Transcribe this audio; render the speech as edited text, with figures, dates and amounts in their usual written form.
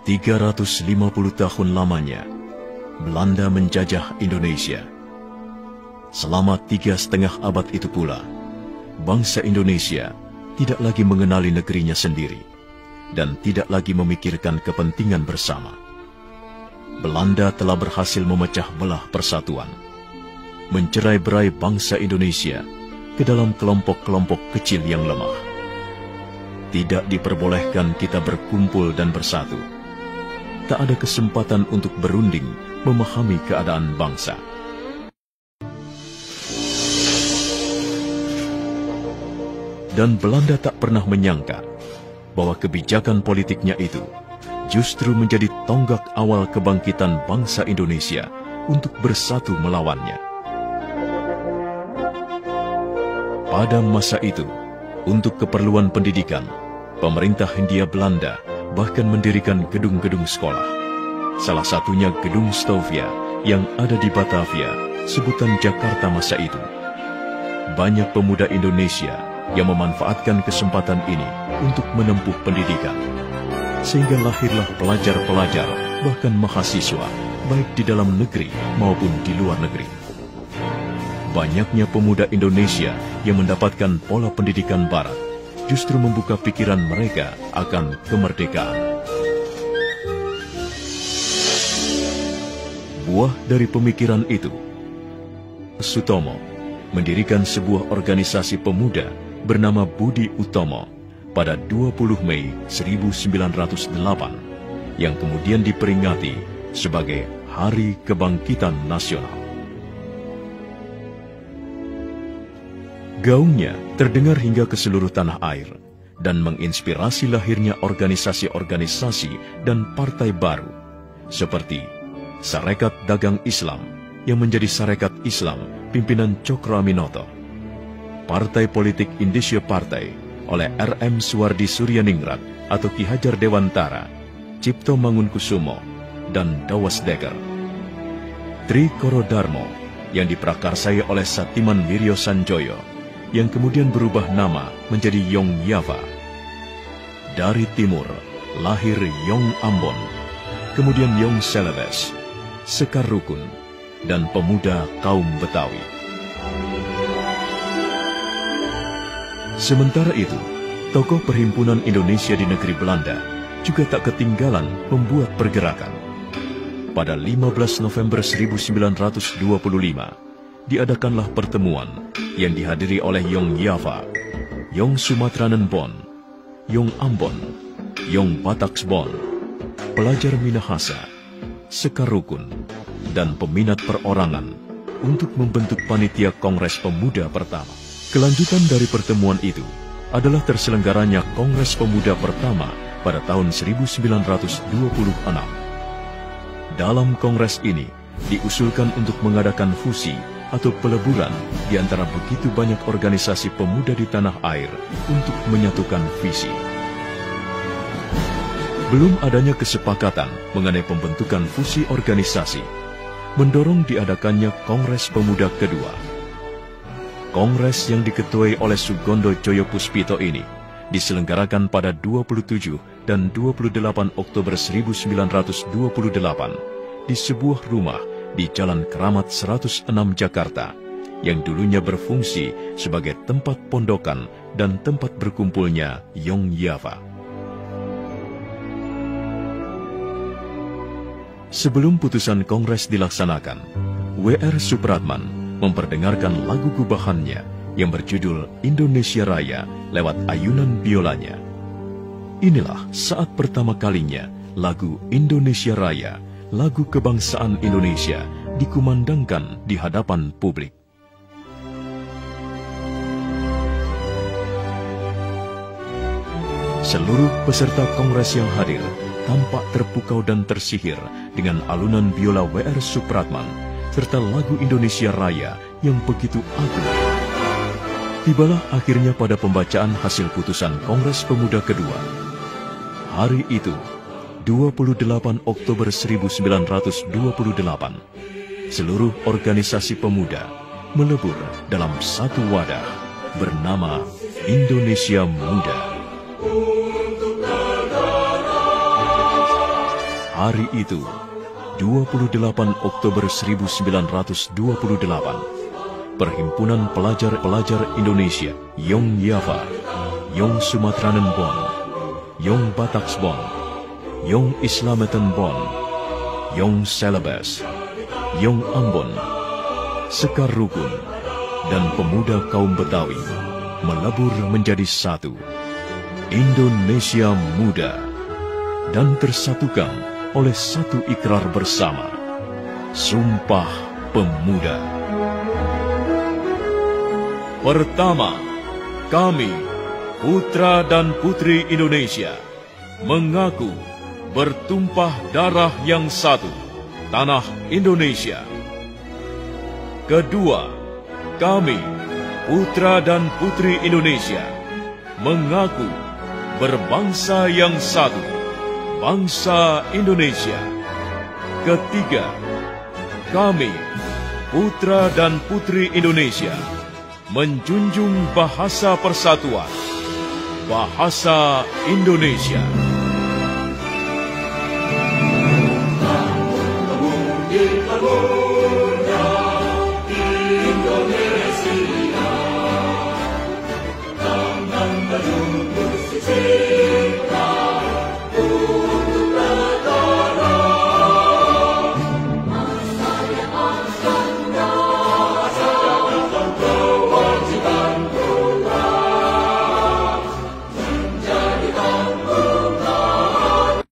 350 tahun lamanya, Belanda menjajah Indonesia. Selama 3,5 abad itu pula, bangsa Indonesia tidak lagi mengenali negerinya sendiri dan tidak lagi memikirkan kepentingan bersama. Belanda telah berhasil memecah belah persatuan, mencerai-berai bangsa Indonesia ke dalam kelompok-kelompok kecil yang lemah. Tidak diperbolehkan kita berkumpul dan bersatu. Tak ada kesempatan untuk berunding memahami keadaan bangsa. Dan Belanda tak pernah menyangka bahwa kebijakan politiknya itu justru menjadi tonggak awal kebangkitan bangsa Indonesia untuk bersatu melawannya. Pada masa itu, untuk keperluan pendidikan, pemerintah Hindia Belanda bahkan mendirikan gedung-gedung sekolah. Salah satunya Gedung Stovia yang ada di Batavia, sebutan Jakarta masa itu. Banyak pemuda Indonesia yang memanfaatkan kesempatan ini untuk menempuh pendidikan, sehingga lahirlah pelajar-pelajar, bahkan mahasiswa, baik di dalam negeri maupun di luar negeri. Banyaknya pemuda Indonesia yang mendapatkan pola pendidikan barat justru membuka pikiran mereka akan kemerdekaan. Buah dari pemikiran itu, Sutomo mendirikan sebuah organisasi pemuda bernama Budi Utomo pada 20 Mei 1908 yang kemudian diperingati sebagai Hari Kebangkitan Nasional. Gaungnya terdengar hingga ke seluruh tanah air dan menginspirasi lahirnya organisasi-organisasi dan partai baru seperti Sarekat Dagang Islam yang menjadi Sarekat Islam pimpinan Cokroaminoto, Partai Politik Indonesia Partai oleh R.M. Suwardi Suryaningrat atau Ki Hajar Dewantara, Cipto Mangunkusumo, dan Dawas Dekker. Tri Koro Darmo yang diprakarsai oleh Satiman Wiryo Sanjoyo yang kemudian berubah nama menjadi Yong Yava. Dari timur lahir Yong Ambon, kemudian Yong Celebes, Sekar Rukun, dan pemuda kaum Betawi. Sementara itu, tokoh Perhimpunan Indonesia di negeri Belanda juga tak ketinggalan membuat pergerakan. Pada 15 November 1925, diadakanlah pertemuan yang dihadiri oleh Yong Yava, Yong Sumatranen Bon, Yong Ambon, Yong Bataksbon, pelajar Minahasa, Sekar Rukun, dan peminat perorangan untuk membentuk panitia Kongres Pemuda pertama. Kelanjutan dari pertemuan itu adalah terselenggaranya Kongres Pemuda pertama pada tahun 1926. Dalam kongres ini diusulkan untuk mengadakan fusi atau peleburan di antara begitu banyak organisasi pemuda di tanah air untuk menyatukan visi. Belum adanya kesepakatan mengenai pembentukan fusi organisasi mendorong diadakannya Kongres Pemuda kedua. Kongres yang diketuai oleh Sugondo Joyo Puspito ini diselenggarakan pada 27 dan 28 Oktober 1928 di sebuah rumah di Jalan Keramat 106 Jakarta yang dulunya berfungsi sebagai tempat pondokan dan tempat berkumpulnya Yong Yava. Sebelum putusan Kongres dilaksanakan, W.R. Supratman memperdengarkan lagu gubahannya yang berjudul Indonesia Raya lewat ayunan biolanya. Inilah saat pertama kalinya lagu Indonesia Raya, lagu kebangsaan Indonesia, dikumandangkan di hadapan publik. Seluruh peserta kongres yang hadir tampak terpukau dan tersihir dengan alunan biola W.R. Supratman serta lagu Indonesia Raya yang begitu agung. Tibalah akhirnya pada pembacaan hasil putusan Kongres Pemuda kedua. Hari itu, 28 Oktober 1928, seluruh organisasi pemuda melebur dalam satu wadah bernama Indonesia Muda. hari itu, 28 Oktober 1928, Perhimpunan Pelajar-Pelajar Indonesia, Yong Java, Yong Sumatranen Bon, Yong Bataks Bon, Yong Islameten Bon, Yong Celebes, Yong Ambon, Sekar Rukun, dan pemuda kaum Betawi melebur menjadi satu, Indonesia Muda, dan tersatukan oleh satu ikrar bersama, Sumpah Pemuda. Pertama, kami, putra dan putri Indonesia, mengaku bertumpah darah yang satu, tanah Indonesia. Kedua, kami, putra dan putri Indonesia, mengaku berbangsa yang satu, bangsa Indonesia. Ketiga, kami, putra dan putri Indonesia, menjunjung bahasa persatuan, bahasa Indonesia. Kamu,